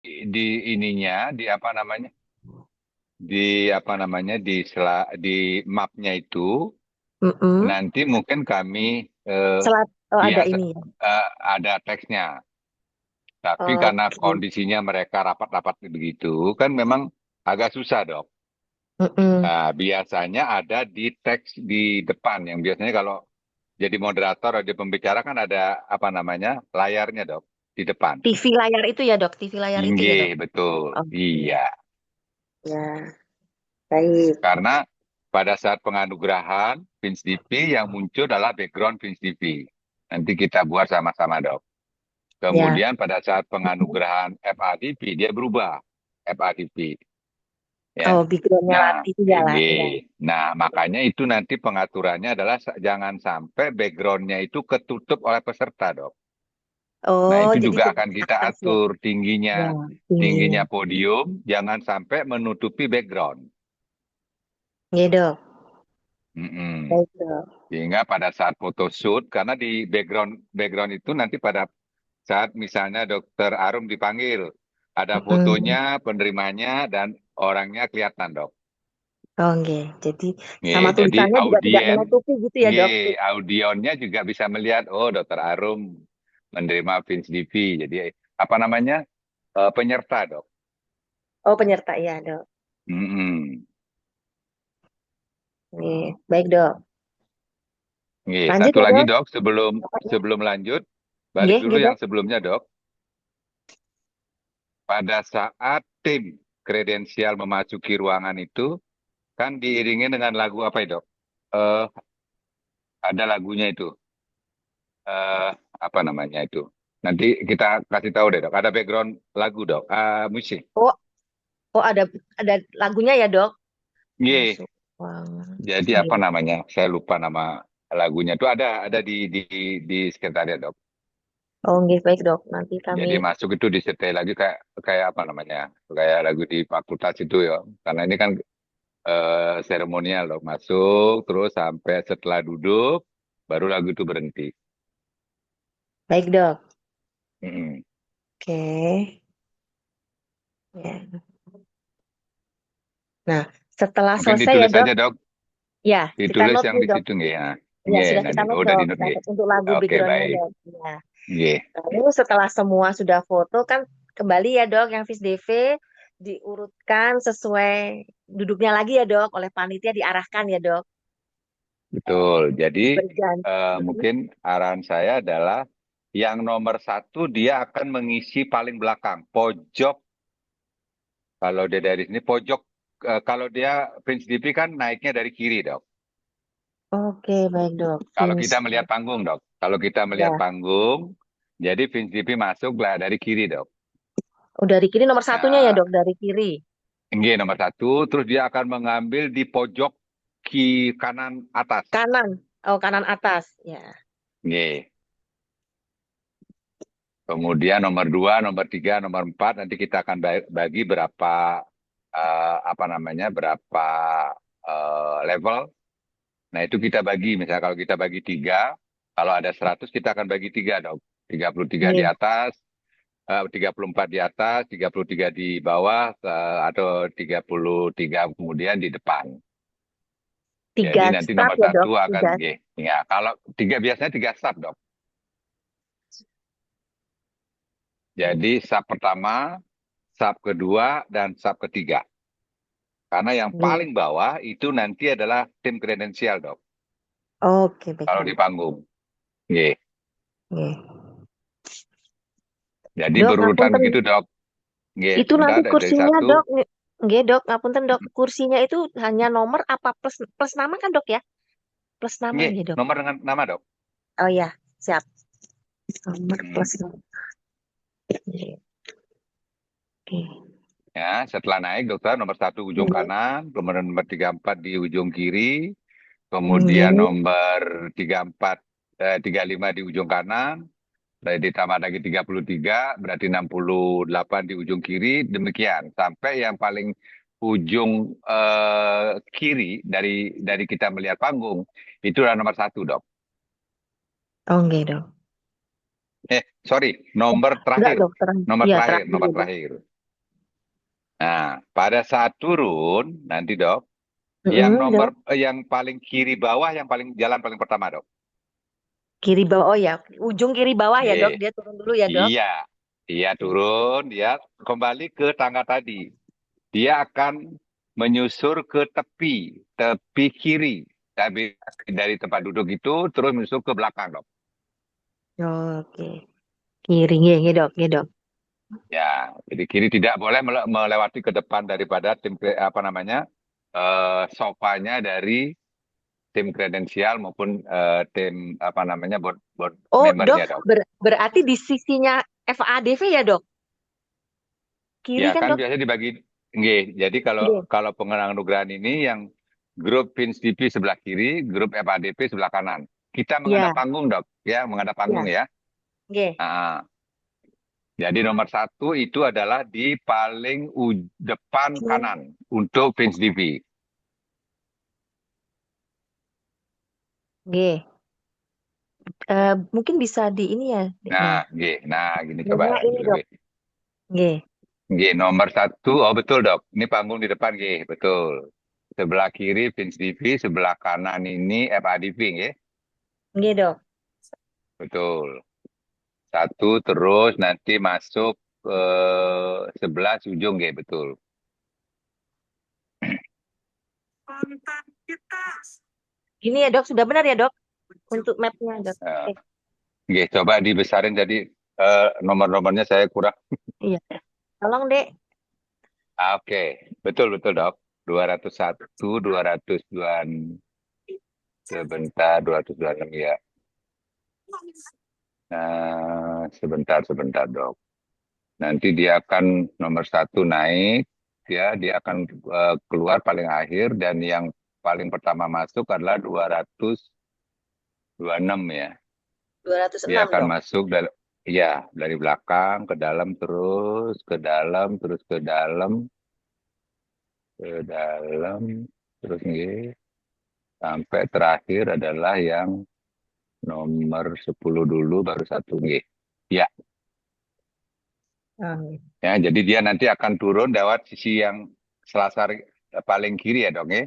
di ininya, di apa namanya, di mapnya itu Mm-mm. nanti mungkin kami Selat, oh ada biasa ini ya. ada teksnya. Tapi karena Oke. kondisinya mereka rapat-rapat begitu, kan memang agak susah, Dok. Mm-mm. Nah, biasanya ada di teks di depan, yang biasanya kalau jadi moderator atau jadi pembicara kan ada apa namanya layarnya, Dok, di depan. TV layar itu ya dok, TV layar itu ya Inggih, dok. betul. Oke. Iya, Ya, baik. karena pada saat penganugerahan Vince DP yang muncul adalah background Vince DP. Nanti kita buat sama-sama, Dok. Ya. Kemudian pada saat penganugerahan FADP dia berubah FADP, Oh, ya. backgroundnya Nah, itu ya lah. Ya. ini. Nah, makanya itu nanti pengaturannya adalah jangan sampai backgroundnya itu ketutup oleh peserta, Dok. Nah, Oh, itu jadi juga ke akan kita atas ya. atur Ya, tingginya tingginya. podium, jangan sampai menutupi background. Ya dok. Mm-mm. Baik dok. Sehingga pada saat foto shoot, karena di background background itu nanti pada saat misalnya Dokter Arum dipanggil, ada fotonya, Mm-mm. penerimanya, dan orangnya kelihatan, Dok. Oh, oke. Jadi sama Nggih, jadi tulisannya juga tidak audien, menutupi gitu ya dok. nggih, audionnya juga bisa melihat, oh Dokter Arum menerima Vince DV. Jadi apa namanya penyerta, Dok. Oh, penyerta ya dok. Mm-mm. Oke. Baik dok. Nggih, Lanjut satu ya lagi dok. Dok, sebelum Apa ya? sebelum lanjut, balik Nggih, dulu nggih yang dok. sebelumnya Dok. Pada saat tim kredensial memasuki ruangan itu, kan diiringi dengan lagu apa itu, Dok? Eh, ada lagunya itu, eh, apa namanya itu? Nanti kita kasih tahu deh, Dok. Ada background lagu, Dok. Musik. Oh, oh ada lagunya ya dok. Nggih. Masuk ruangan. Jadi apa Nggih. namanya? Saya lupa nama lagunya. Itu ada di sekretariat, Dok. Oh, nggih baik dok. Nanti kami. Jadi masuk itu disertai lagi kayak kayak apa namanya? Kayak lagu di fakultas itu ya. Karena ini kan seremonial, Dok. Masuk terus sampai setelah duduk baru lagu itu berhenti. Baik dok. Mm-mm. Oke. Ya. Nah, setelah Mungkin selesai ya ditulis dok. saja, Dok. Ya, kita Ditulis note yang nih di dok. situ nggih ya. Ya, Nggih, sudah kita nanti note oh, udah di dok. note Kita nggih. note untuk lagu Oke, backgroundnya baik. dok. Ya. Nggih. Lalu setelah semua sudah foto kan kembali ya dok yang VisDV diurutkan sesuai duduknya lagi ya dok oleh panitia diarahkan ya dok. Betul. Jadi Berganti. mungkin arahan saya adalah yang nomor satu dia akan mengisi paling belakang, pojok. Kalau dia dari sini pojok, kalau dia Prince DP kan naiknya dari kiri, Dok. Oke, baik dok. Kalau Vince. kita melihat panggung, Dok. Kalau kita melihat Ya. panggung, jadi Prince DP masuklah dari kiri, Dok. Oh, dari kiri nomor satunya ya Ya, dok, dari kiri. ini nomor satu. Terus dia akan mengambil di pojok kanan atas. Kanan. Oh, kanan atas. Ya. Nggih. Kemudian nomor dua, nomor tiga, nomor empat nanti kita akan bagi berapa apa namanya berapa level. Nah itu kita bagi. Misalnya kalau kita bagi tiga, kalau ada 100 kita akan bagi tiga dong. 33 di Nih, atas, 34 di atas, 33 di bawah, atau 33 kemudian di depan. Jadi tiga nanti staf nomor ya satu dok. akan, Tiga. ya kalau tiga biasanya tiga staf dong. Jadi sub pertama, sub kedua, dan sub ketiga. Karena yang Nih. paling bawah itu nanti adalah tim kredensial, Dok. Oke, baik Kalau dok. di panggung. Nggih. Nih. Jadi Dok, berurutan ngapunten. begitu, Dok. Nggih, Itu sebentar nanti dari kursinya satu. dok. Nggih dok, ngapunten dok. Kursinya itu hanya nomor apa plus plus nama kan dok ya? Plus nama Nggih, nggih dok. nomor dengan nama, Dok. Oh ya, siap. Nomor Hmm. plus nama. Nggih. Oke. Ya, setelah naik, Dokter, nomor satu ujung Nggih. kanan, kemudian nomor 34 di ujung kiri, kemudian Nggih. nomor 34, 35 di ujung kanan, ditambah lagi 33, berarti 68 di ujung kiri, demikian. Sampai yang paling ujung kiri dari kita melihat panggung, itulah nomor satu, Dok. Oh nggih dok. Sorry, nomor Enggak terakhir. dok, Nomor iya terakhir, terakhir nomor ya dok. terakhir. Nah, pada saat turun nanti dok, Dok. yang paling kiri bawah, yang paling jalan paling pertama dok. Kiri bawah. Oh ya, ujung kiri bawah ya, Dok. Ye, Dia turun dulu ya, Dok. iya, iya Oke. turun, dia kembali ke tangga tadi. Dia akan menyusur ke tepi, tepi kiri. Tapi dari tempat duduk itu terus menyusur ke belakang dok. Oke. Kiri, nggih, Dok, nggih, Dok. Ya, jadi kiri tidak boleh melewati ke depan daripada apa namanya sofanya dari tim kredensial maupun tim apa namanya board board Oh, Dok, membernya dok. berarti di sisinya FADV ya, Dok? Ya Kiri kan, kan Dok? biasanya dibagi. Nggih, jadi kalau Nggih. kalau penganugerahan ini yang grup Pins DP sebelah kiri, grup FADP sebelah kanan. Kita menghadap Iya, panggung dok, ya menghadap iya. panggung ya. Nggih. Nah, jadi nomor satu itu adalah di paling depan kanan untuk Pins DP. Nggih. Mungkin bisa di ini ya, Dek. Nah, Nah, nggih. Nah, gini coba sebenarnya ini, dulu Dok. nggih. Nggih. Nggih, nomor satu, oh betul dok. Ini panggung di depan nggih, betul. Sebelah kiri Pins DP, sebelah kanan ini FADP nggih. Nggih, Dok. Betul. Satu terus nanti masuk ke 11 ujung ya betul. Gini ya, Dok. Sudah benar ya, Dok? Untuk mapnya, Dok. Nah, Oke. oke, coba dibesarin jadi nomor-nomornya saya kurang. Iya. Tolong, Dek. Oke, betul betul dok. 201, 202 sebentar, 226 ya. Nah, sebentar sebentar dok. Nanti dia akan nomor satu naik, dia akan keluar paling akhir dan yang paling pertama masuk adalah 226 ya. Dua ratus Dia enam akan Dok. masuk dari ya dari belakang ke dalam terus ke dalam terus ke dalam terus nih sampai terakhir adalah yang nomor 10 dulu baru satu nih. Ya, Amin. ya jadi dia nanti akan turun lewat sisi yang selasar paling kiri ya dong ya.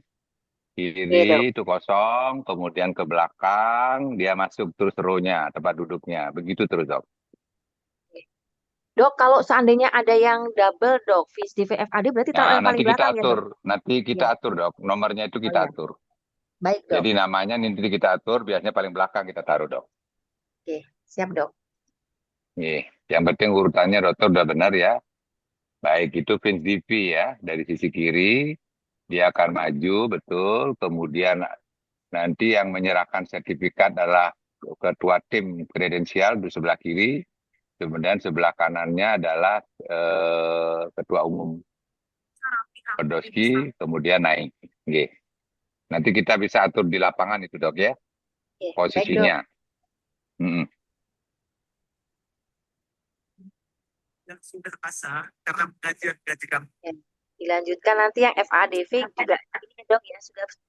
Iya, Dok. Kiri itu kosong, kemudian ke belakang dia masuk terus row-nya, tempat duduknya. Begitu terus dok. Dok, kalau seandainya ada yang double, Dok, vis di VFAD berarti taruh Nah, yang paling nanti kita belakang ya, atur, Dok? nanti kita Iya. atur dok. Nomornya itu Oh kita ya, atur. baik, Dok. Jadi namanya nanti kita atur, biasanya paling belakang kita taruh dok. Oke, siap, Dok. Nih, yang penting urutannya rotor udah benar ya. Baik itu Vince DP ya, dari sisi kiri dia akan maju betul. Kemudian nanti yang menyerahkan sertifikat adalah ketua tim kredensial di sebelah kiri. Kemudian sebelah kanannya adalah ketua umum Podolski, kemudian naik. Oke. Nanti kita bisa atur di lapangan itu dok ya, Oke, baik, Dok. posisinya. Mm-mm. Ya. Dilanjutkan nanti yang FADV juga ini, Dok, ya.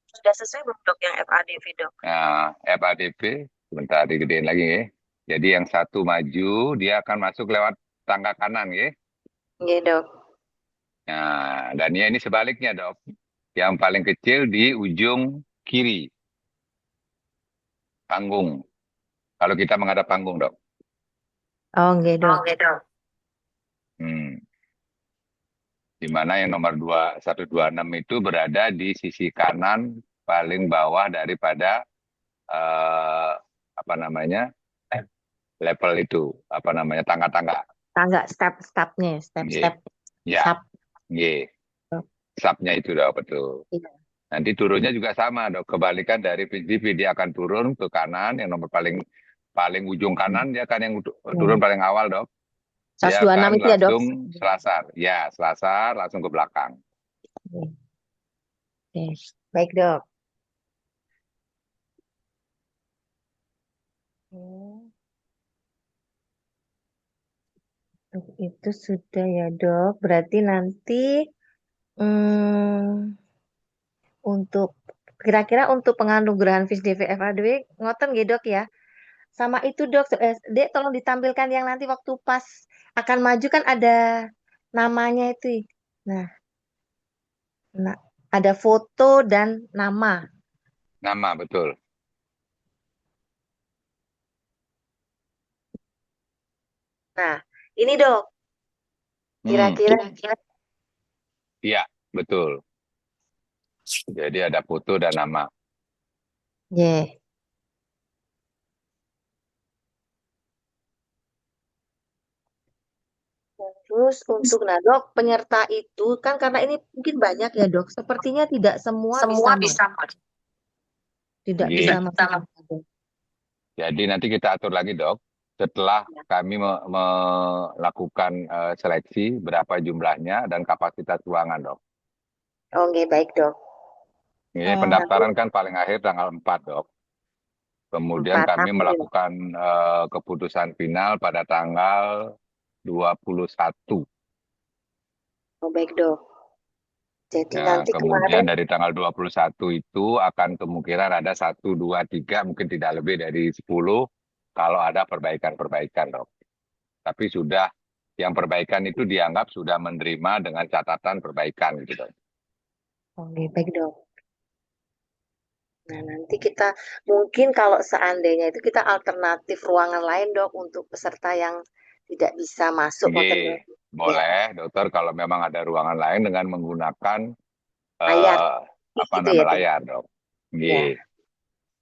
Sudah sesuai belum, Dok, yang FADV, Dok? Nah, FADP, sebentar digedein lagi ya. Jadi yang satu maju, dia akan masuk lewat tangga kanan ya. Iya, Dok. Nah, dan ya ini sebaliknya dok. Yang paling kecil di ujung kiri, panggung. Kalau kita menghadap panggung dok. Oh, enggak, Oh, Dok. gitu. Hmm. Di mana yang nomor 2126 itu berada di sisi kanan paling bawah daripada eh, apa namanya level itu, apa namanya tangga-tangga. Tangga step-stepnya, Nggih. step-step Ya, sub. nggih. Subnya itu dok betul. Iya. Nanti turunnya juga sama dok. Kebalikan dari PCV dia akan turun ke kanan, yang nomor paling paling ujung kanan dia akan yang turun Ya. paling awal dok. Dia akan 126 itu ya, Dok? langsung selasar, ya selasar langsung ke belakang. Oke. Oke. Baik, Dok. Hmm, itu sudah ya, Dok. Berarti nanti hmm, untuk kira-kira untuk penganugerahan FIS DVFADW ngoten nggih, Dok ya. Sama itu, Dok, Dek tolong ditampilkan yang nanti waktu pas akan maju kan ada namanya itu. Nah, nah, ada foto dan nama. Nama, betul. Nah, ini dok, Hmm, kira-kira iya, betul. Jadi ada foto dan nama. yeah. Terus untuk nah dok, penyerta itu kan karena ini mungkin banyak ya dok, sepertinya tidak semua bisa Semua masuk, bisa. tidak bisa Iya. masuk. Dok. Jadi nanti kita atur lagi, Dok. Setelah kami melakukan seleksi, berapa jumlahnya dan kapasitas ruangan, Dok. Oke, baik dok. Ini Nanti pendaftaran kan paling akhir tanggal 4, Dok. Kemudian 4 kami April. melakukan keputusan final pada tanggal 21. Oh, baik dok. Jadi Nah, nanti kemudian kemarin, dari tanggal 21 itu akan kemungkinan ada 1, 2, 3, mungkin tidak lebih dari 10 kalau ada perbaikan-perbaikan, Dok. Tapi sudah yang perbaikan itu dianggap sudah menerima dengan catatan perbaikan gitu. oke, baik dok. Nah, nanti kita mungkin kalau seandainya itu kita alternatif ruangan lain dok untuk peserta yang tidak bisa masuk Oke, ngoten dok. Ya, boleh dokter kalau memang ada ruangan lain dengan menggunakan layar eh, apa gitu nama ya dok. layar, Dok. Oke. Ya,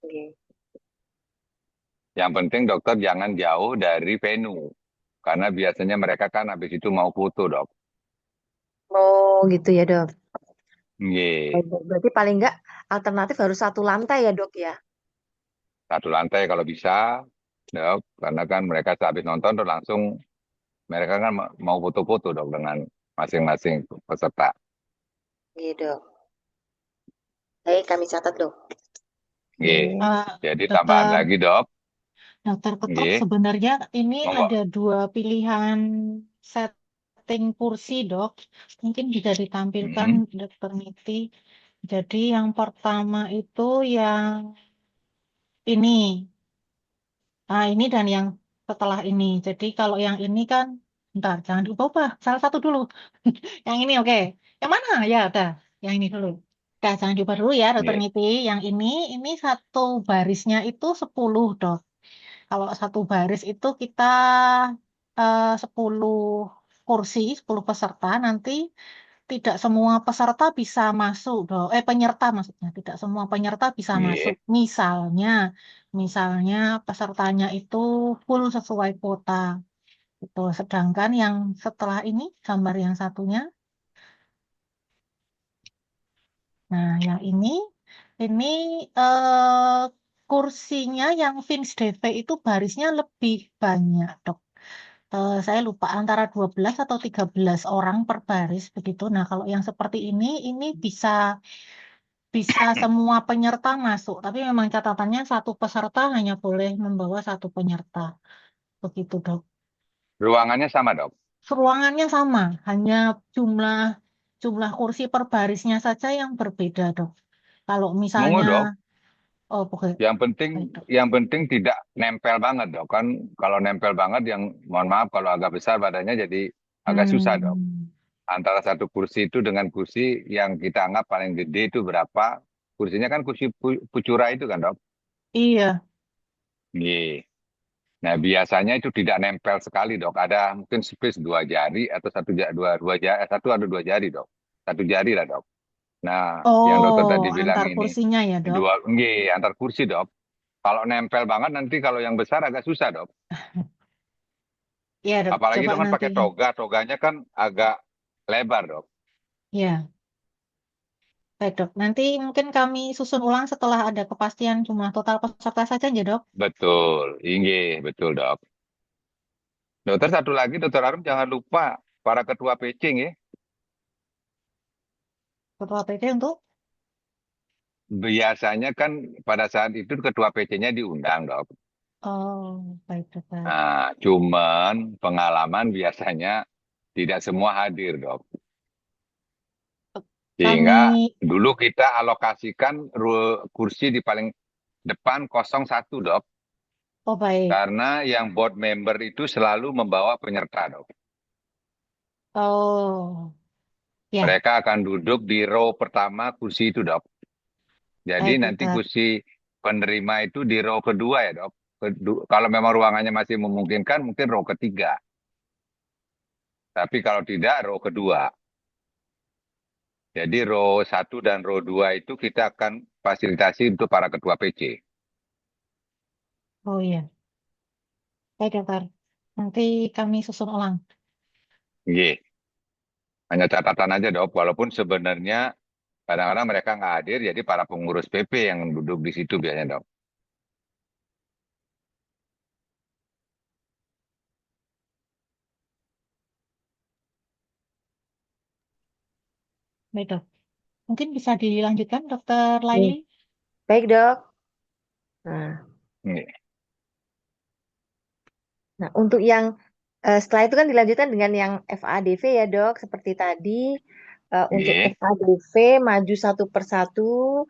oke. Yang penting dokter jangan jauh dari venue karena biasanya mereka kan habis itu mau foto, Dok. Oh, gitu ya dok. Oke. Baik, Dok. Berarti paling enggak alternatif harus satu lantai ya dok ya. Satu lantai kalau bisa, Dok, karena kan mereka habis nonton terus langsung mereka kan mau foto-foto, Dok, dengan masing-masing peserta. Iya dok. Baik, kami catat dok. Oke. Oke. Jadi tambahan Dokter, lagi, Dok. Dokter Petruk, Oke. sebenarnya ini Monggo. ada dua pilihan setting kursi, dok. Mungkin bisa ditampilkan, Mhm. Dokter Niti. Jadi yang pertama itu yang ini. Nah, ini dan yang setelah ini. Jadi kalau yang ini kan, bentar, jangan diubah-ubah. Salah satu dulu. Yang ini oke. Yang mana? Ya, udah. Yang ini dulu. Udah, jangan diubah dulu ya, Dokter Oke. Niti. Yang ini satu barisnya itu 10, dok. Kalau satu baris itu kita 10 kursi, 10 peserta. Nanti tidak semua peserta bisa masuk, dok. Penyerta maksudnya. Tidak semua penyerta bisa masuk. Oke. Misalnya pesertanya itu full sesuai kuota. Itu. Sedangkan yang setelah ini, gambar yang satunya, nah yang ini kursinya yang Vince DV itu barisnya lebih banyak, dok. Saya lupa antara 12 atau 13 orang per baris begitu. Nah, kalau yang seperti ini bisa bisa semua penyerta masuk, tapi memang catatannya satu peserta hanya boleh membawa satu penyerta. Begitu, dok. Ruangannya sama, Dok. Ruangannya sama, hanya jumlah jumlah kursi per barisnya saja yang berbeda, dok. Kalau Monggo, misalnya, Dok. oh, oke, Yang penting baik, dok. yang penting tidak nempel banget, Dok. Kan kalau nempel banget yang mohon maaf kalau agak besar badannya jadi agak susah, Dok. Hmm, Antara satu kursi itu dengan kursi yang kita anggap paling gede itu berapa? Kursinya kan kursi pucura itu kan, Dok. iya. Iya. Nah, biasanya itu tidak nempel sekali, Dok. Ada mungkin space 2 jari atau dua jari, satu atau 2 jari, Dok. 1 jari lah, Dok. Nah, yang dokter Oh, tadi bilang antar ini kursinya ya, dok. antar kursi, Dok. Kalau nempel banget nanti kalau yang besar agak susah, Dok. Iya, dok. Apalagi Coba itu kan nanti. pakai toga, toganya kan agak lebar, Dok. Ya, baik, dok. Nanti mungkin kami susun ulang setelah ada kepastian jumlah total peserta saja ya, dok. Betul, inggi, betul, Dok. Dokter satu lagi, Dokter Arum jangan lupa para ketua PC ya. Ketua PD untuk. Biasanya kan pada saat itu ketua PC-nya diundang, Dok. Oh, baik, dok. Baik. Nah, cuman pengalaman biasanya tidak semua hadir, Dok. Kami, Sehingga dulu kita alokasikan kursi di paling depan 01, Dok. oh baik. Karena yang board member itu selalu membawa penyerta, Dok. Oh, Ya, Mereka akan duduk di row pertama kursi itu, Dok. Jadi baik nanti dokter. kursi penerima itu di row kedua ya, Dok. Kalau memang ruangannya masih memungkinkan, mungkin row ketiga. Tapi kalau tidak, row kedua. Jadi row 1 dan row 2 itu kita akan fasilitasi untuk para ketua PC. Oh iya, baik dokter. Nanti kami susun ulang. Iya. Hanya catatan aja, Dok. Walaupun sebenarnya kadang-kadang mereka nggak hadir, jadi para pengurus PP yang duduk di situ biasanya, Dok. Baik dok. Mungkin bisa dilanjutkan dokter Nih, Laili? baik dok. Nah, Iya. nah untuk yang setelah itu kan dilanjutkan dengan yang FADV ya dok, seperti tadi. Untuk Iya. FADV maju satu persatu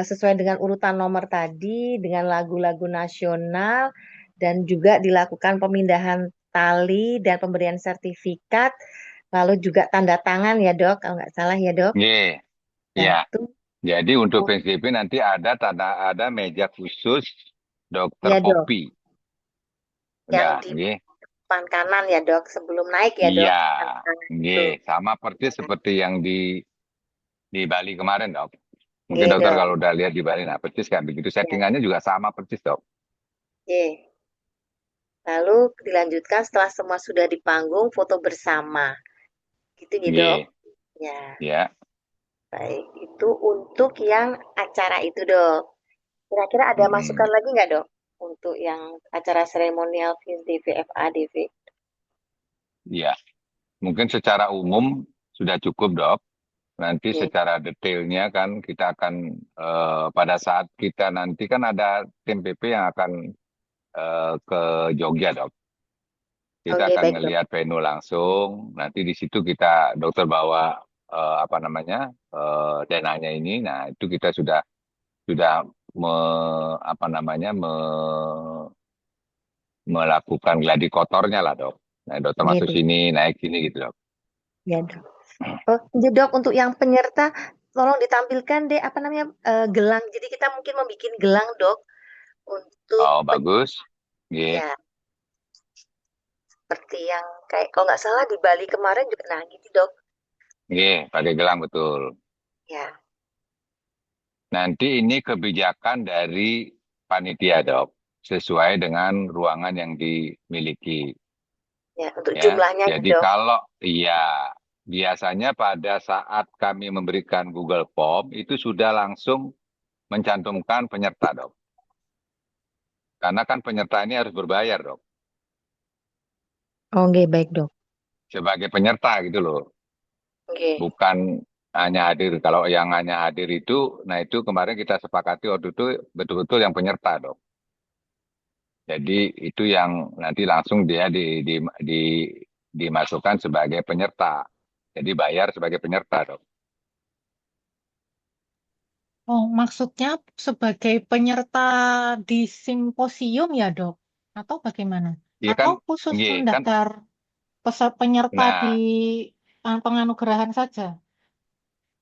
sesuai dengan urutan nomor tadi, dengan lagu-lagu nasional, dan juga dilakukan pemindahan tali dan pemberian sertifikat, lalu juga tanda tangan ya dok, kalau nggak salah ya dok. Iya. Nah Iya. itu, Jadi untuk oh, PSDP nanti ada meja khusus Dokter ya dok, Poppy. yang Udah, di iya. depan kanan ya dok, sebelum naik ya Iya, dok. Tanda tangan iya. itu. Sama persis seperti yang di Bali kemarin, Dok. Mungkin Oke dokter dok. kalau udah lihat di Bali, nah persis kayak begitu. Ya, Settingannya juga sama persis, Dok. oke. Lalu dilanjutkan setelah semua sudah di panggung, foto bersama. Gitu ya dok. Iya, Ya, iya. baik. Itu untuk yang acara itu dok. Kira-kira ada masukan Mm-mm. lagi nggak dok? Untuk yang acara seremonial FISDV, FADV. Iya. Mungkin secara umum sudah cukup, Dok. Nanti Oke, secara detailnya kan kita akan pada saat kita nanti kan ada tim PP yang akan ke Jogja, Dok. Kita oke akan baik dok. ngelihat venue langsung. Nanti di situ kita dokter bawa apa namanya dananya ini. Nah itu kita sudah apa namanya melakukan gladi kotornya lah, Dok. Nah dokter Oke masuk dok. sini naik sini gitu, Dok. Ya dok. Oh, jadi dok untuk yang penyerta, tolong ditampilkan deh apa namanya gelang. Jadi kita mungkin membuat gelang dok untuk Oh bagus. Iya, ya seperti yang kayak kalau nggak salah di Bali kemarin juga nah gitu dok. iya, pakai gelang betul. Ya, Nanti ini kebijakan dari panitia, Dok, sesuai dengan ruangan yang dimiliki. ya untuk Ya, jumlahnya ya jadi dok. kalau iya biasanya pada saat kami memberikan Google Form itu sudah langsung mencantumkan penyerta, Dok. Karena kan penyerta ini harus berbayar, Dok. Oke baik dok. Sebagai penyerta gitu loh. Oke. Bukan hanya hadir. Kalau yang hanya hadir itu, nah itu kemarin kita sepakati waktu itu betul-betul yang penyerta, Dok. Jadi itu yang nanti langsung dia di, dimasukkan sebagai penyerta. Jadi bayar sebagai penyerta, Dok. Oh, maksudnya sebagai penyerta di simposium ya, Dok? Atau bagaimana? Iya kan? Atau khusus Iya kan? mendaftar penyerta di Nah, penganugerahan saja?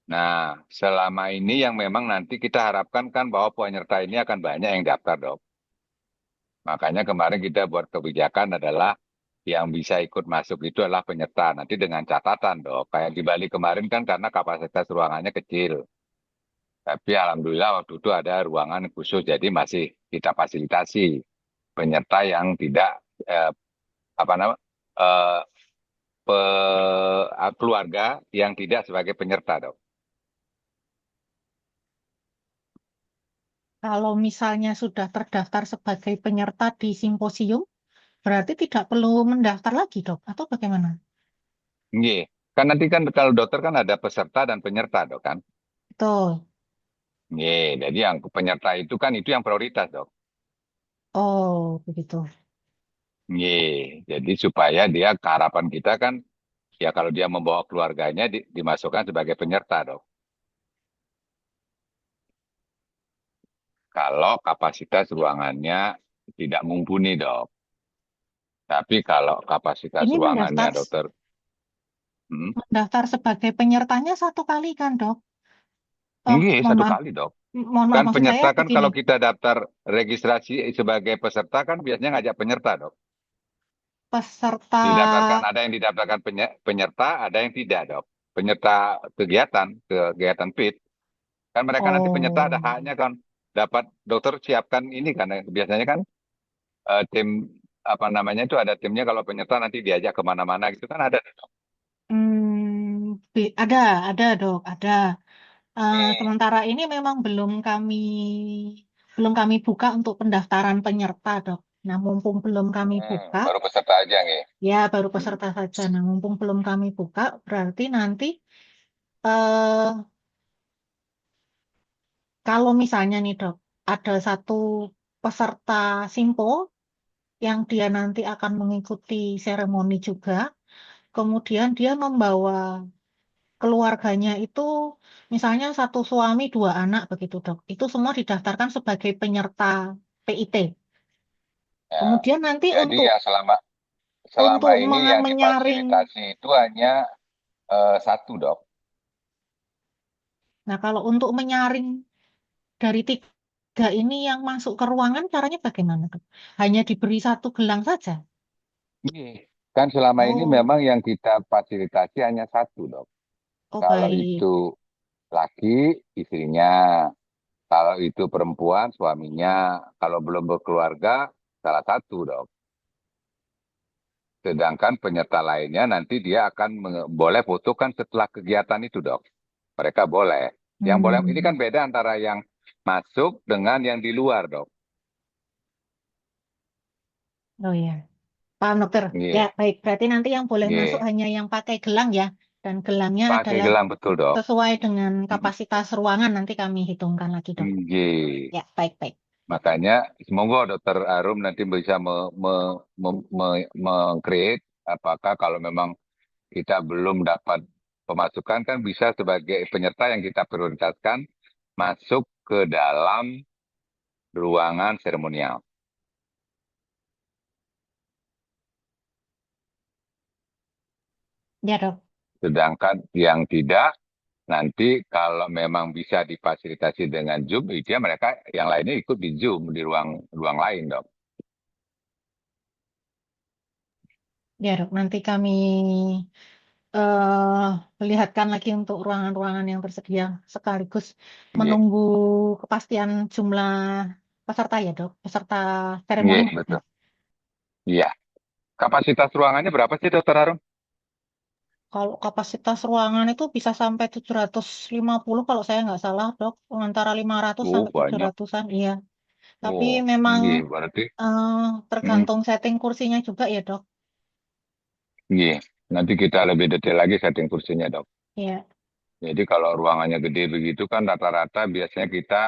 Nah, selama ini yang memang nanti kita harapkan kan bahwa penyerta ini akan banyak yang daftar, Dok. Makanya kemarin kita buat kebijakan adalah yang bisa ikut masuk itu adalah penyerta. Nanti dengan catatan, Dok. Kayak di Bali kemarin kan karena kapasitas ruangannya kecil. Tapi alhamdulillah waktu itu ada ruangan khusus, jadi masih kita fasilitasi penyerta yang tidak eh, apa namanya eh, keluarga yang tidak sebagai penyerta, Dok. Kalau misalnya sudah terdaftar sebagai penyerta di simposium, berarti tidak perlu mendaftar lagi, Dok? Atau bagaimana? Iya. Kan nanti kan kalau dokter kan ada peserta dan penyerta, Dok kan. Betul. Iya, jadi yang penyerta itu kan itu yang prioritas, Dok. Oh, begitu. Iya, jadi supaya dia harapan kita kan ya kalau dia membawa keluarganya dimasukkan sebagai penyerta, Dok. Kalau kapasitas ruangannya tidak mumpuni, Dok. Tapi kalau kapasitas Ini ruangannya, mendaftar dokter, Hmm. mendaftar sebagai penyertanya 1 kali kan, Dok? Iya, Mohon satu maaf, kali, Dok. mohon maaf Kan maksud saya penyerta kan begini. kalau kita daftar registrasi sebagai peserta kan biasanya ngajak penyerta, Dok. Peserta, Didaftarkan, ada yang didaftarkan penyerta, ada yang tidak, Dok. Penyerta kegiatan PIT. Kan mereka nanti penyerta ada oh, haknya kan dapat dokter siapkan ini kan biasanya kan tim apa namanya itu ada timnya kalau penyerta nanti diajak kemana-mana gitu kan ada. ada, Dok, ada. Nih, Sementara ini memang belum kami buka untuk pendaftaran penyerta, Dok. Nah, mumpung belum kami buka, baru peserta aja nih. ya baru Hmm. peserta saja. Nah, mumpung belum kami buka, berarti nanti eh, kalau misalnya nih, Dok, ada satu peserta Simpo yang dia nanti akan mengikuti seremoni juga, kemudian dia membawa keluarganya itu, misalnya satu suami, 2 anak, begitu, Dok. Itu semua didaftarkan sebagai penyerta PIT. Ya, Kemudian nanti jadi untuk yang selama ini yang menyaring, difasilitasi itu hanya satu, Dok. nah kalau untuk menyaring dari 3 ini yang masuk ke ruangan, caranya bagaimana, Dok? Hanya diberi 1 gelang saja? Iya. Kan selama ini Oh, memang yang kita fasilitasi hanya satu, Dok. oh Kalau baik. itu laki, istrinya. Kalau itu perempuan, suaminya. Kalau belum berkeluarga, salah satu, Dok. Sedangkan penyerta lainnya nanti dia akan boleh foto kan setelah kegiatan itu, Dok. Mereka boleh. Yang boleh ini kan Hmm, beda antara yang masuk dengan yang di luar, Dok. oh ya. Paham, Dokter. Ya, Iya, baik. Berarti nanti yang boleh masuk iya. hanya yang pakai gelang ya. Dan gelangnya Pakai adalah gelang betul, Dok. sesuai dengan Mm, kapasitas ruangan, nanti kami hitungkan lagi, Dok. iya. Ya, baik-baik. Makanya semoga Dokter Arum nanti bisa meng-create apakah kalau memang kita belum dapat pemasukan kan bisa sebagai penyerta yang kita prioritaskan masuk ke dalam ruangan seremonial. Ya, Dok. Sedangkan yang tidak, nanti kalau memang bisa difasilitasi dengan Zoom, itu ya mereka yang lainnya ikut di Zoom di ruang ruang lain, Dok. Ya, Dok. Nanti kami eh lihatkan lagi untuk ruangan-ruangan yang tersedia, sekaligus Iya, menunggu kepastian jumlah peserta ya, Dok. Peserta seremoni iya, maksudnya. betul. Iya. Kapasitas ruangannya berapa sih, Dokter Arum? Kalau kapasitas ruangan itu bisa sampai 750 kalau saya nggak salah, Dok. Antara 500 Oh, sampai tujuh banyak. ratusan iya. Tapi Oh, memang iya, berarti. eh, Hmm, tergantung setting kursinya juga ya, Dok. iya. Nanti kita lebih detail lagi setting kursinya, Dok. Iya. Jadi kalau ruangannya gede begitu kan rata-rata biasanya kita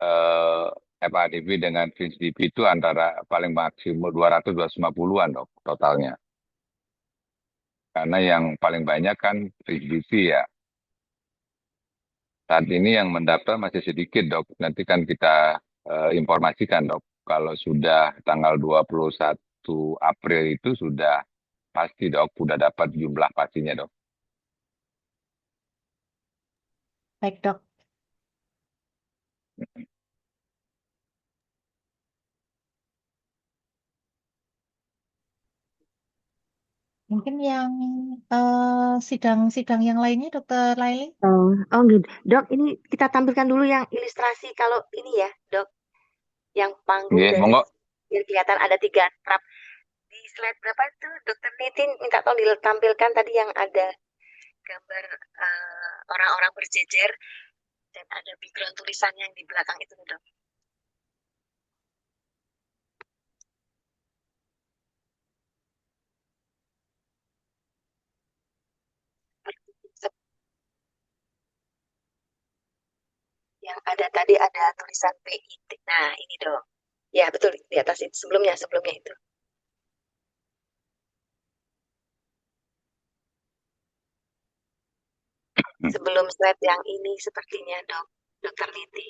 eh, FADV dengan Fins DP itu antara paling maksimum 200-250-an, Dok, totalnya. Karena yang paling banyak kan Fins DP ya. Saat ini yang mendaftar masih sedikit, Dok. Nanti kan kita informasikan, Dok. Kalau sudah tanggal 21 April itu sudah pasti, Dok, sudah dapat jumlah pastinya, Dok. Baik, Dok. Mungkin yang sidang-sidang yang lainnya, Dokter Laili? Oh, gitu. Dok, ini kita tampilkan dulu yang ilustrasi kalau ini ya, Dok, yang panggung Iya, dari monggo. biar kelihatan ada 3 trap. Di slide berapa itu, Dokter Nitin minta tolong ditampilkan tadi yang ada gambar orang-orang berjejer dan ada background tulisan yang di belakang itu, Dok. Yang ada tadi ada tulisan PIT. Nah, ini, Dok. Ya, betul di atas itu sebelumnya itu. Sebelum slide yang ini sepertinya, Dok. Dokter Niti.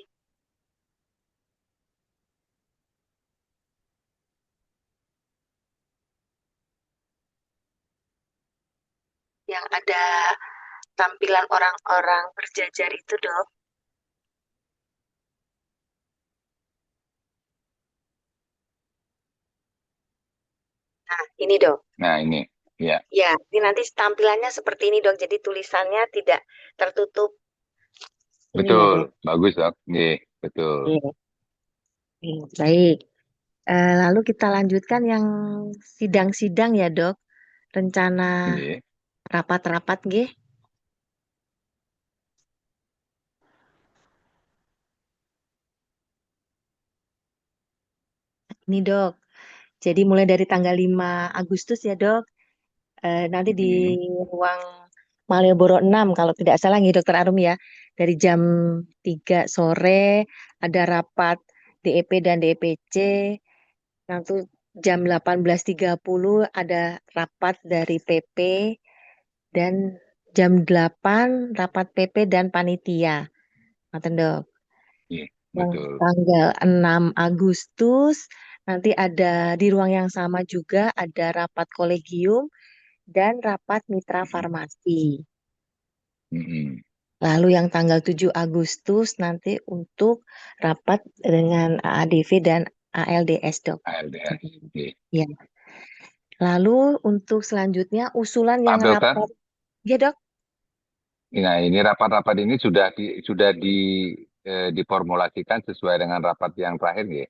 yang ada tampilan orang-orang berjajar itu, Dok. Nah, ini, Dok. Nah, ini. Ya, Ya, ini nanti tampilannya seperti ini, Dok. Jadi tulisannya tidak tertutup ini ya, betul. Dok. Bagus, Dok. Iya, betul. Oke, baik. Lalu kita lanjutkan yang sidang-sidang ya, Dok. Rencana Iya. rapat-rapat, nggih. Ini, Dok. Jadi mulai dari tanggal 5 Agustus ya, Dok. Nanti di Mm, ruang Malioboro 6 kalau tidak salah nih Dokter Arum ya. Dari jam 3 sore ada rapat DEP dan DEPC. Nanti jam 18.30 ada rapat dari PP dan jam 8 rapat PP dan panitia. Ngoten, Dok. iya, Yang betul. tanggal 6 Agustus nanti ada di ruang yang sama juga ada rapat kolegium dan rapat mitra Mm, farmasi. mm, Lalu yang tanggal 7 Agustus nanti untuk rapat dengan AADV dan ALDS, Dok. ALDS. Iya. Ya. Lalu untuk selanjutnya usulan yang Maaf, Dokter. rapat, ya, Dok. Nah, ini rapat-rapat ini diformulasikan sesuai dengan rapat yang terakhir, ya,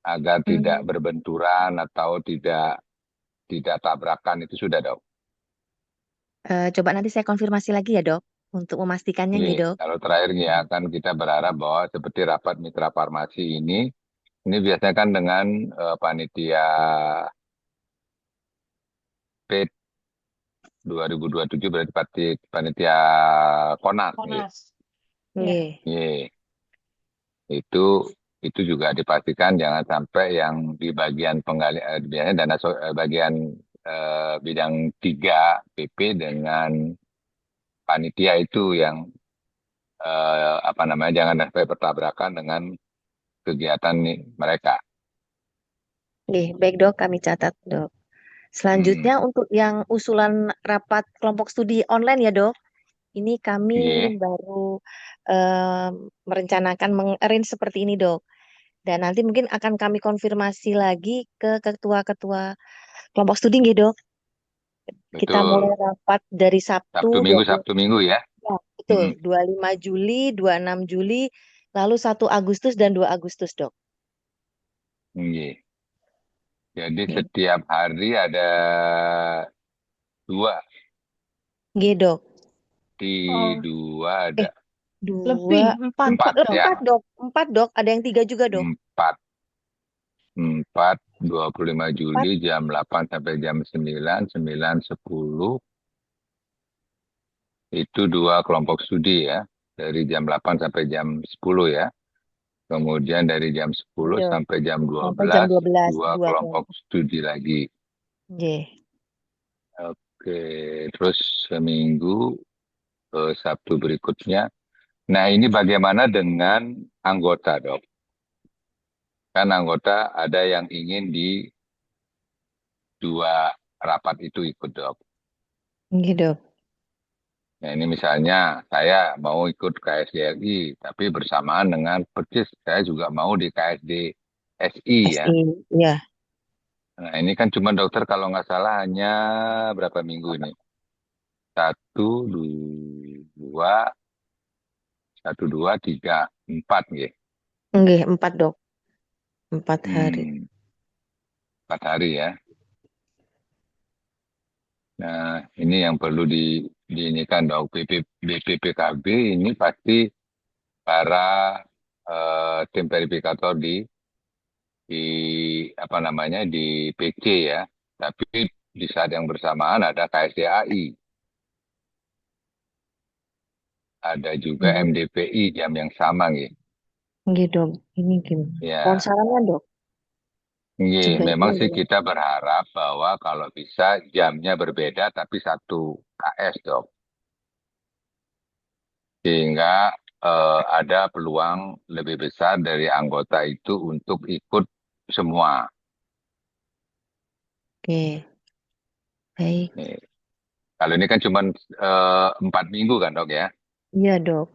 agar tidak Hmm, berbenturan atau tidak tabrakan itu sudah, Dok. coba nanti saya konfirmasi lagi ya, Dok, untuk memastikannya, Iya, gitu, Dok. kalau terakhirnya kan kita berharap bahwa seperti rapat mitra farmasi ini biasanya kan dengan panitia P 2027 berarti panitia Konas, ya. Monas. Ya. Nggih. Iya, itu itu juga dipastikan jangan sampai yang di bagian biasanya bagian bidang 3 PP dengan panitia itu yang apa namanya jangan sampai bertabrakan dengan kegiatan mereka. Nggih, baik, Dok, kami catat, Dok. Hmm, Selanjutnya untuk yang usulan rapat kelompok studi online ya, Dok. Ini kami iya, baru em, merencanakan mengarrange seperti ini, Dok. Dan nanti mungkin akan kami konfirmasi lagi ke ketua-ketua kelompok studi, nggih, Dok. Kita mulai betul. rapat dari Sabtu Sabtu Minggu ya. ya, betul, Hmm, 25 Juli, 26 Juli, lalu 1 Agustus dan 2 Agustus, Dok. iya. Jadi Nggih, setiap hari ada dua, nggih, Dok. di Oh, dua Eh, ada lebih dua, empat, empat, empat dok. ya, empat, Dok. Empat, Dok. Ada yang 3 juga, Dok. empat, empat, 25 Empat, Juli jam 8 sampai jam 9, 9, 10, itu dua kelompok studi ya, dari jam 8 sampai jam 10 ya. Kemudian dari jam 10 Dok. sampai jam dua Sampai jam belas 12 dua dua kelompok kelompok. studi lagi. Nggih. Oke, terus seminggu ke Sabtu berikutnya. Nah, ini bagaimana dengan anggota, Dok? Kan anggota ada yang ingin di dua rapat itu ikut, Dok. Nggih, Dok. Nah, ini misalnya saya mau ikut KSDRI, tapi bersamaan dengan persis saya juga mau di KSD SI ya. SI, ya. Nah, ini kan cuma dokter kalau nggak salah hanya berapa minggu ini? Satu, dua, satu, dua, tiga, empat, ya. Nggih, 4, Dok. 4 hari. 4 hari ya. Nah, ini yang perlu diinikan dok. BPPKB ini pasti para tim verifikator di apa namanya di PC ya. Tapi di saat yang bersamaan ada KSDAI, ada juga Nggih, MDPI jam yang sama nih. nggih, Dok. Ini gimana? Mohon Ya, sarannya, Dok. nggih, memang Sebaiknya sih ya. kita berharap bahwa kalau bisa jamnya berbeda tapi satu KS dok. Sehingga ada peluang lebih besar dari anggota itu untuk ikut semua. Oke, baik. Nih. Kalau ini kan cuma 4 minggu kan dok ya? Iya, Dok.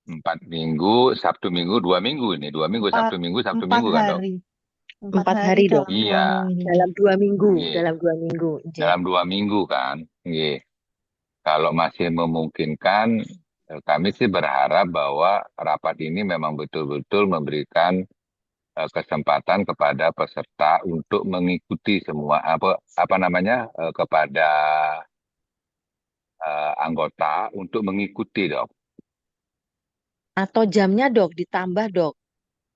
4 minggu, Sabtu Minggu, 2 minggu ini, 2 minggu, Empat, Sabtu empat Minggu kan dok? hari. Empat 4 hari, hari Dok. dalam Iya, 2 minggu. Dalam 2 minggu. nggih. Dalam 2 minggu. Nggih. Dalam 2 minggu kan, nggih. Kalau masih memungkinkan, kami sih berharap bahwa rapat ini memang betul-betul memberikan kesempatan kepada peserta untuk mengikuti semua apa apa namanya kepada anggota untuk mengikuti dok. Atau jamnya, Dok, ditambah, Dok.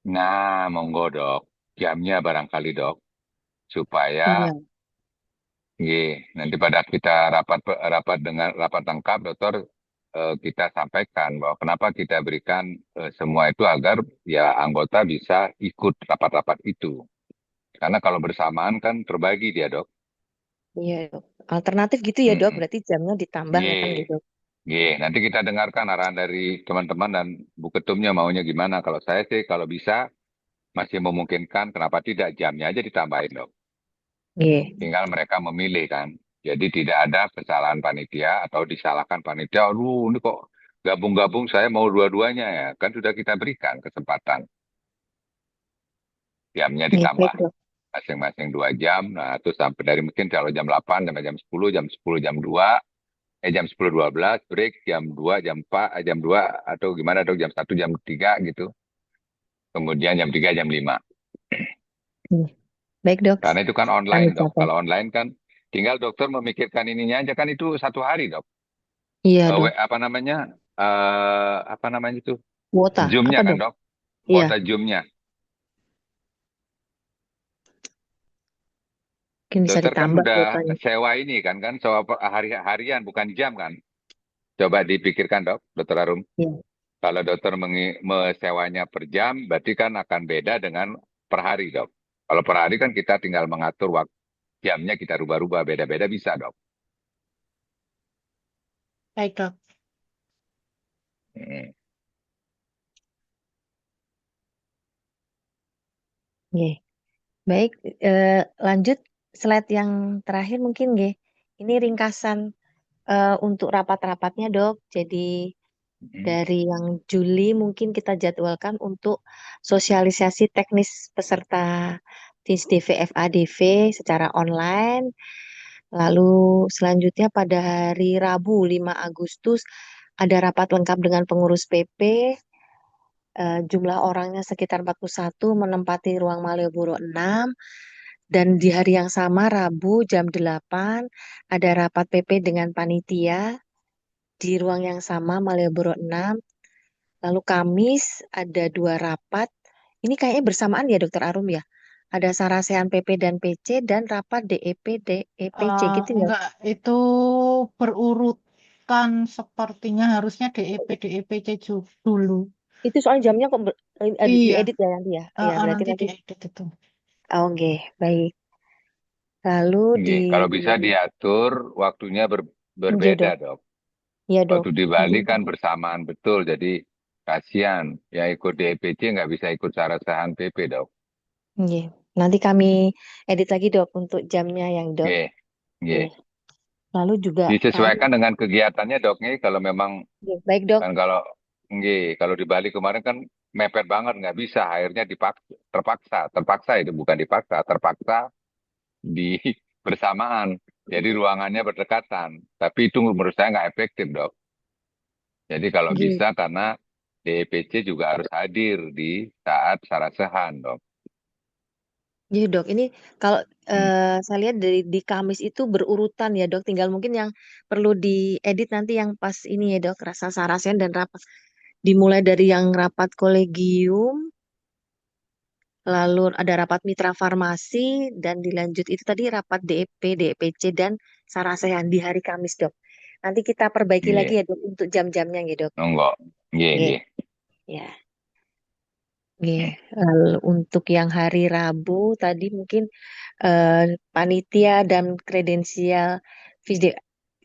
Nah, monggo dok, jamnya barangkali dok, supaya Iya. nggih, nanti pada kita rapat rapat dengan rapat lengkap dokter, kita sampaikan bahwa kenapa kita berikan semua itu agar ya anggota bisa ikut rapat-rapat itu. Karena kalau bersamaan kan terbagi dia dok. Iya, Dok. Alternatif gitu ya, Dok. Mm-mm. Berarti jamnya ditambah ya kan Nggih. gitu. Nggih, nanti kita dengarkan arahan dari teman-teman dan Bu Ketumnya maunya gimana. Kalau saya sih kalau bisa masih memungkinkan, kenapa tidak jamnya aja ditambahin dok. Iya. Tinggal mereka memilih kan. Jadi tidak ada kesalahan panitia atau disalahkan panitia. Aduh, ini kok gabung-gabung saya mau dua-duanya ya. Kan sudah kita berikan kesempatan. Jamnya Iya, baik, ditambah Dok. masing-masing 2 jam. Nah, itu sampai dari mungkin kalau jam 8 sampai jam 10 jam 2 jam 10.12 break, jam 2 jam 4 jam 2 atau gimana dok, jam 1 jam 3 gitu. Kemudian jam 3 jam 5. Iya. Baik, Dok. Karena itu kan Kami online dok. catat. Kalau online kan tinggal dokter memikirkan ininya aja kan itu 1 hari dok. Iya, Dok. Apa namanya itu? Kuota. Zoom-nya Apa, kan Dok? dok. Iya. Kuota Zoom-nya. Mungkin bisa Dokter kan ditambah udah kuotanya. sewa ini kan sewa harian bukan jam kan. Coba dipikirkan dok, dokter Arum. Iya. Kalau dokter mesewanya per jam, berarti kan akan beda dengan per hari, dok. Kalau per hari kan kita tinggal mengatur waktu jamnya kita rubah-rubah, beda-beda bisa, dok. Baik, Dok. Hmm. Iya. Baik, lanjut slide yang terakhir mungkin, nggih. Ini ringkasan untuk rapat-rapatnya, Dok. Jadi Hmm. dari yang Juli mungkin kita jadwalkan untuk sosialisasi teknis peserta FISDV FADV secara online. Lalu selanjutnya pada hari Rabu 5 Agustus ada rapat lengkap dengan pengurus PP. Jumlah orangnya sekitar 41 menempati ruang Malioboro 6. Dan di hari yang sama Rabu jam 8 ada rapat PP dengan panitia di ruang yang sama Malioboro 6. Lalu Kamis ada 2 rapat. Ini kayaknya bersamaan ya Dokter Arum ya. Ada Sarasehan PP dan PC dan rapat DEP DEPC gitu ya. Enggak, itu berurutan sepertinya harusnya DEP, DEPC dulu. Itu soal jamnya kok Iya, diedit ya nanti ya. Iya, berarti nanti nanti. diedit itu. Oh, oke, baik. Lalu di Nggih, kalau bisa diatur waktunya Nggih, berbeda, Dok. dok. Iya, Dok. Waktu di Bali Nggih. kan bersamaan betul, jadi kasihan. Ya ikut DEPC nggak bisa ikut sarasahan PP, dok. Nggih. Nanti kami edit lagi, Dok, untuk jamnya yang Dok. Nggih, nggih. Nggih. Lalu juga kami Disesuaikan dengan kegiatannya, dok. Nih, kalau memang Nggih, baik, Dok. kan kalau nggih, kalau di Bali kemarin kan mepet banget nggak bisa, akhirnya terpaksa itu bukan dipaksa, terpaksa di bersamaan. Jadi ruangannya berdekatan. Tapi itu menurut saya nggak efektif, dok. Jadi kalau Nggih. bisa karena DEPC juga harus hadir di saat sarasehan, dok. Iya dok, ini kalau Hmm. saya lihat dari di Kamis itu berurutan ya dok, tinggal mungkin yang perlu diedit nanti yang pas ini ya dok, rasa sarasen dan rapat. Dimulai dari yang rapat kolegium, lalu ada rapat mitra farmasi, dan dilanjut itu tadi rapat DEP, DEPC, dan sarasehan di hari Kamis dok. Nanti kita perbaiki lagi Nggih, ya dok untuk jam-jamnya ya dok. enggak. Nggih, Oke, nggih. ya. Oke, Hmm. lalu untuk yang hari Rabu tadi mungkin eh, panitia dan kredensial FISD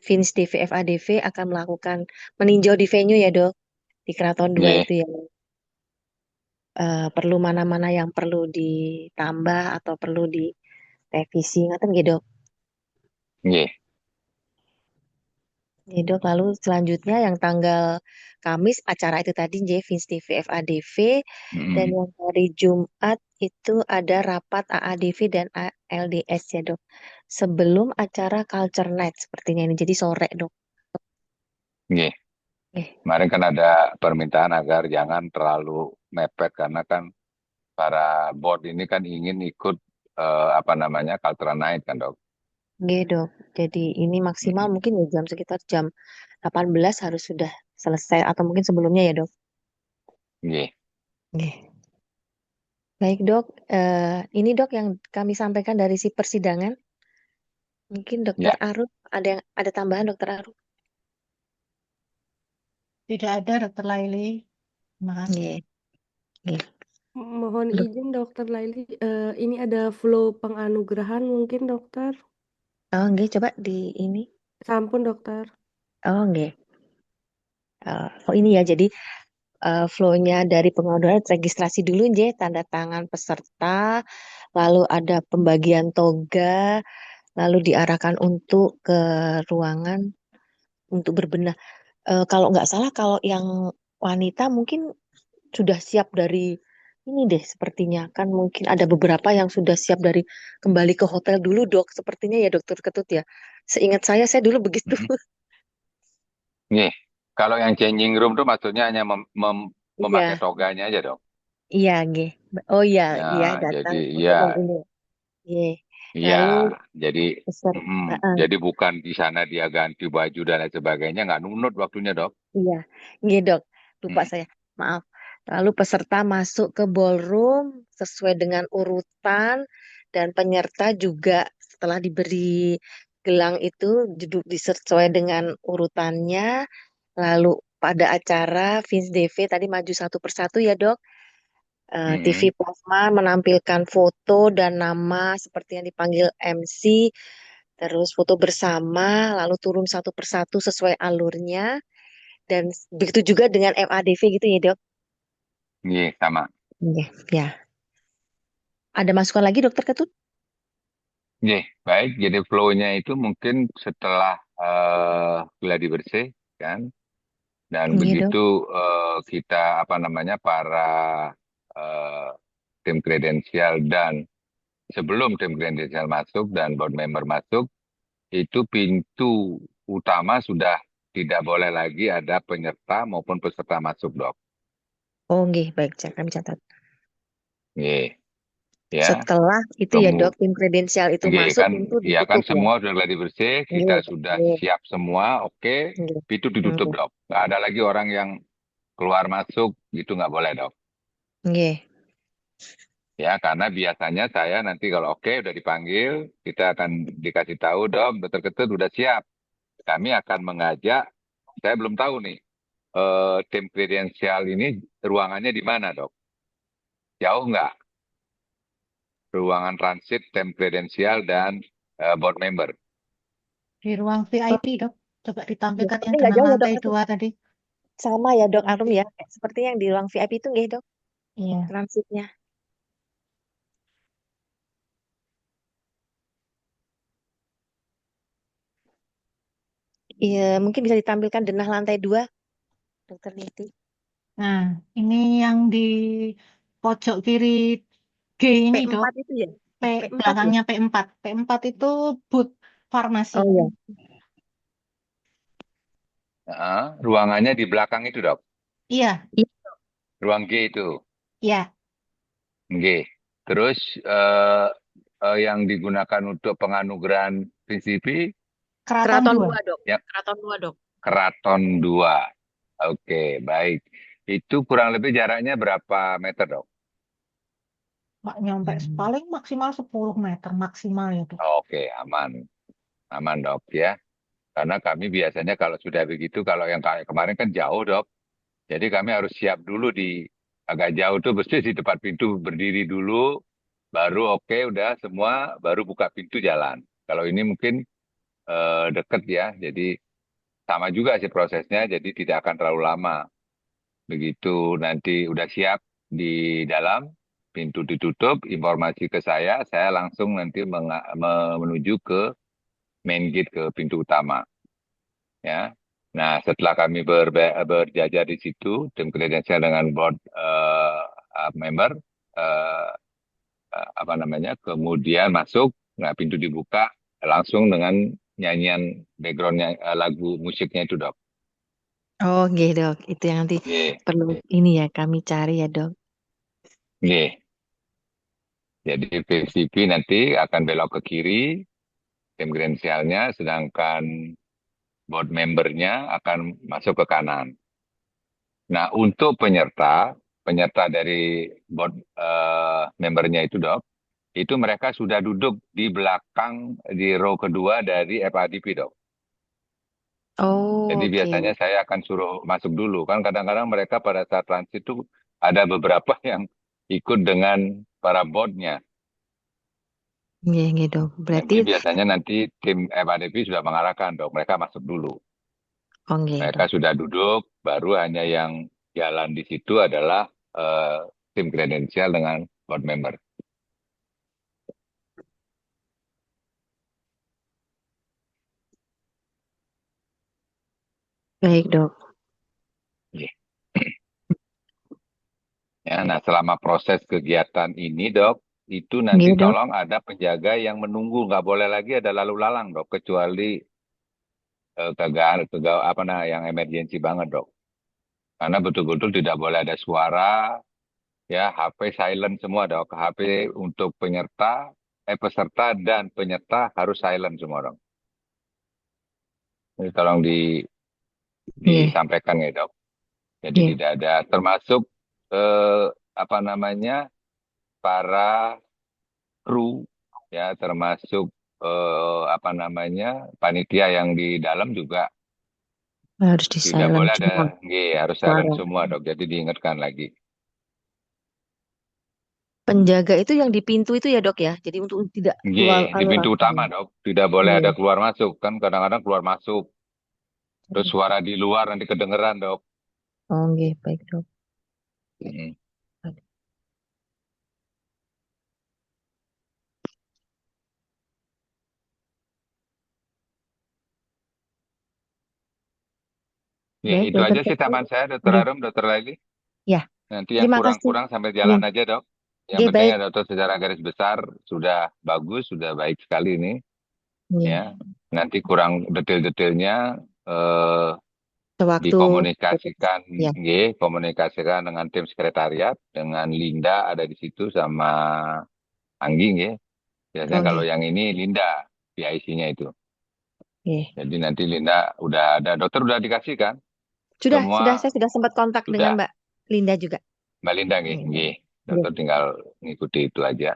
FINSDV FADV akan melakukan meninjau di venue ya dok, di Keraton 2 Nggih, itu ya. Perlu mana-mana yang perlu ditambah atau perlu direvisi, ngaten nggih dok. nggih. Ya, Dok. Lalu selanjutnya yang tanggal Kamis acara itu tadi Vince TV FADV, dan Mm-mm. yang hari Jumat itu ada rapat AADV dan LDS ya, Dok. Sebelum acara Culture Night sepertinya ini. Jadi sore, Dok. Nggih. Eh, Kemarin kan ada permintaan agar jangan terlalu mepet karena kan para board ini kan ingin ikut apa namanya Cultural Night kan dok. nggih, Dok. Jadi ini maksimal Mm-mm. mungkin ya sekitar jam 18 harus sudah selesai atau mungkin sebelumnya ya, Dok. Nggih. Nggih. Baik, Dok. Ini, Dok, yang kami sampaikan dari si persidangan. Mungkin Dokter Ya. Arup ada tambahan, Dokter Arup? Tidak ada, Dokter Laili. Terima kasih. Nggih, nggih. Mohon izin Dokter Laili, ini ada flow penganugerahan mungkin dokter? Oh, nggih, coba di ini. Sampun dokter. Oh, nggih. Oh, ini ya. Jadi flow-nya dari pengaduan registrasi dulu nggih, tanda tangan peserta, lalu ada pembagian toga, lalu diarahkan untuk ke ruangan untuk berbenah. Kalau nggak salah, kalau yang wanita mungkin sudah siap dari ini deh, sepertinya kan mungkin ada beberapa yang sudah siap dari kembali ke hotel dulu, Dok. Sepertinya ya, Dokter Ketut ya. Seingat saya dulu begitu. Mm-mm. Nggih. Kalau yang changing room tuh maksudnya hanya memakai Iya, toganya aja dok. iya, nggih. Oh iya, Ya, iya jadi datang ya, untuk ini. Iya. ya, Lalu jadi peser, jadi bukan di sana dia ganti baju dan lain sebagainya, nggak nunut waktunya dok. iya, nggih, Dok. Lupa Mm. saya. Maaf. Lalu peserta masuk ke ballroom sesuai dengan urutan, dan penyerta juga setelah diberi gelang itu duduk sesuai dengan urutannya. Lalu pada acara Vince DV tadi maju satu persatu ya, Dok. TV Mm-mm. Plasma menampilkan foto dan nama seperti yang dipanggil MC, terus foto bersama, lalu turun satu persatu sesuai alurnya, dan begitu juga dengan MADV gitu ya, Dok. Nggih, sama. Iya, ya. Ada masukan lagi, Dokter Ketut? Nggih, baik. Jadi flow-nya itu mungkin setelah gladi bersih kan. Dan Iya, Dok. begitu kita apa namanya para eh, tim kredensial dan sebelum tim kredensial masuk dan board member masuk, itu pintu utama sudah tidak boleh lagi ada penyerta maupun peserta masuk, Dok. Oh, nggih, baik, kami catat. Nggih, ya. Setelah itu ya, Dok, tim kredensial itu Nggih, masuk, kan pintu ya kan ditutup ya. semua sudah gladi bersih, kita Nggih, sudah nggih, siap semua, oke, nggih, pintu ditutup, nggih, Dok. Nggak ada lagi orang yang keluar masuk, gitu nggak boleh, Dok. nggih. Ya, karena biasanya saya nanti kalau oke udah dipanggil, kita akan dikasih tahu, Dok, Dokter Ketut udah siap. Kami akan mengajak, saya belum tahu nih, tim kredensial ini ruangannya di mana, Dok? Jauh nggak? Ruangan transit, tim kredensial, dan board member. Di ruang Oh, VIP, Dok. Coba ya, ditampilkan tapi yang nggak dengan jauh ya, Dok. lantai 2 tadi. Sama ya, Dok Arum VIP. ya. Seperti yang di ruang VIP itu nggih, Dok, Iya. transitnya. Iya, mungkin bisa ditampilkan denah lantai 2, Dokter Niti. Nah, ini yang di pojok kiri G ini, Dok. P4 itu ya? P, P4 ya? belakangnya P4. P4 itu booth farmasi. Oh ya. Ruangannya di belakang itu, Dok. Iya, Iya. Ruang G itu. iya. G. Terus yang digunakan untuk penganugerahan PCP Keraton Keraton 2. 2, Dok. ya Keraton 2, Dok. Keraton 2. Oke, baik. Itu kurang lebih jaraknya berapa meter, Dok? Nggak nyampe, paling maksimal 10 meter maksimal ya, Dok. Oke, aman. Aman, Dok, ya. Karena kami biasanya kalau sudah begitu, kalau yang kayak kemarin kan jauh, Dok. Jadi kami harus siap dulu di agak jauh tuh, mesti di depan pintu berdiri dulu, baru oke, udah semua, baru buka pintu jalan. Kalau ini mungkin deket ya, jadi sama juga sih prosesnya, jadi tidak akan terlalu lama. Begitu nanti udah siap di dalam, pintu ditutup, informasi ke saya langsung nanti menuju ke main gate, ke pintu utama. ya. Nah, setelah kami berjajar di situ, tim kredensial dengan board member, eh, apa namanya, kemudian masuk, nah pintu dibuka langsung dengan nyanyian backgroundnya, lagu musiknya itu dok. Oh, nggih, Dok. Itu yang nanti Nggih, perlu ini ya kami cari ya, Dok. nggih. Jadi VCP nanti akan belok ke kiri, tim kredensialnya, sedangkan board membernya akan masuk ke kanan. Nah, untuk penyerta dari board membernya itu dok, itu mereka sudah duduk di belakang di row kedua dari FADP dok. Oh, Jadi oke. biasanya saya akan suruh masuk dulu. Kan kadang-kadang mereka pada saat transit itu ada beberapa yang ikut dengan para boardnya. Nggih, Dok. Berarti, Jadi biasanya nanti tim FADP sudah mengarahkan dok, mereka masuk dulu. oh, nggih, Mereka Dok. sudah duduk, baru hanya yang jalan di situ adalah tim kredensial dengan board member. Baik, Dok. Iya. Ya, nah selama proses kegiatan ini dok, itu nanti Nggih, Dok. tolong ada penjaga yang menunggu, nggak boleh lagi ada lalu lalang dok, kecuali apa nah yang emergensi banget dok. Karena betul-betul tidak boleh ada suara, ya HP silent semua dok. HP untuk peserta dan penyerta harus silent semua dok. Jadi tolong Nggih, disampaikan ya dok. Jadi nggih. tidak ada, termasuk apa namanya para kru, ya termasuk apa namanya panitia yang di dalam juga Harus di tidak silent boleh ada, semua nggih, harus silent suara. semua dok. Jadi diingatkan lagi. Penjaga itu yang di pintu itu ya, Dok ya. Jadi untuk tidak Nggih, keluar di anu pintu utama langsung. dok, tidak boleh ada Nggih. keluar masuk. Kan kadang-kadang keluar masuk, terus suara di luar nanti kedengeran dok. Oh, nggih, baik, Dok. Mm. Ya, Baik, itu Dokter aja sih Ketut. taman saya, Dokter Nggih. Arum, Dokter Laili. Ya, Nanti yang terima kasih. kurang-kurang sampai Nggih, jalan aja dok. Yang nggih, penting baik. ada dokter secara garis besar sudah bagus, sudah baik sekali ini. Nggih. Ya, nanti kurang detail-detailnya eh, Sewaktu, dikomunikasikan, ya, komunikasikan dengan tim sekretariat, dengan Linda ada di situ sama Anggi, nggih. Biasanya oh, kalau nggih. yang ini Linda, PIC-nya itu. Nggih. Jadi nanti Linda udah ada, dokter udah dikasih kan? Sudah, Semua saya sudah sempat kontak dengan sudah, Mbak Linda juga. Mbak Linda, nggih, Nggih. nggih. Nggih. Dokter tinggal ngikuti itu aja.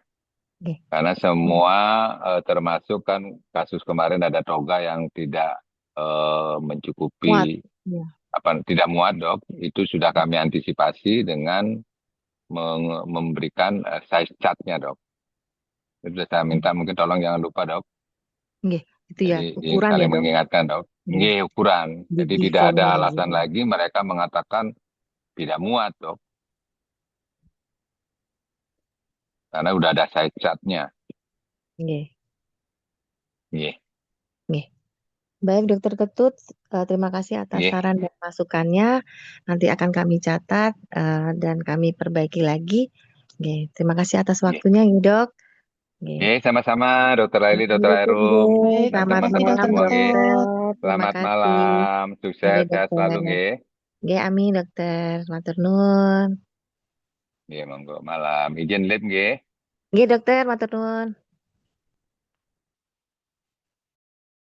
Nggih. Karena semua termasuk kan kasus kemarin ada toga yang tidak Kuat. mencukupi, Ya. tidak muat dok, itu sudah kami antisipasi dengan memberikan size chartnya dok. Itu sudah saya minta, mungkin tolong jangan lupa dok. Nggih, itu ya, Jadi ukuran ya, saling Dok. mengingatkan dok. Nggih. Ini ukuran. Jadi Gigi tidak ada formnya alasan gitu. lagi mereka mengatakan tidak muat dok. Karena udah ada size chartnya. Nggih. Nggih. Nggih. Baik, Dokter Ketut, terima kasih atas Nggih. saran dan masukannya. Nanti akan kami catat dan kami perbaiki lagi. Nggih, terima kasih atas Nggih. waktunya, ya, Dok. Nggih. Sama-sama Dokter Laili, Dokter Assalamualaikum, Arum, nggih. dan Selamat Makasih teman-teman Dokter malam, semua nggih. Ketut. Dokter. Terima Selamat kasih. malam, sukses Nggih, sehat selalu Dokter. nggih. Nggih, amin, Dokter. Matur nuwun. Nggih, monggo malam. Izin live nggih. Nggih, Dokter, matur nuwun.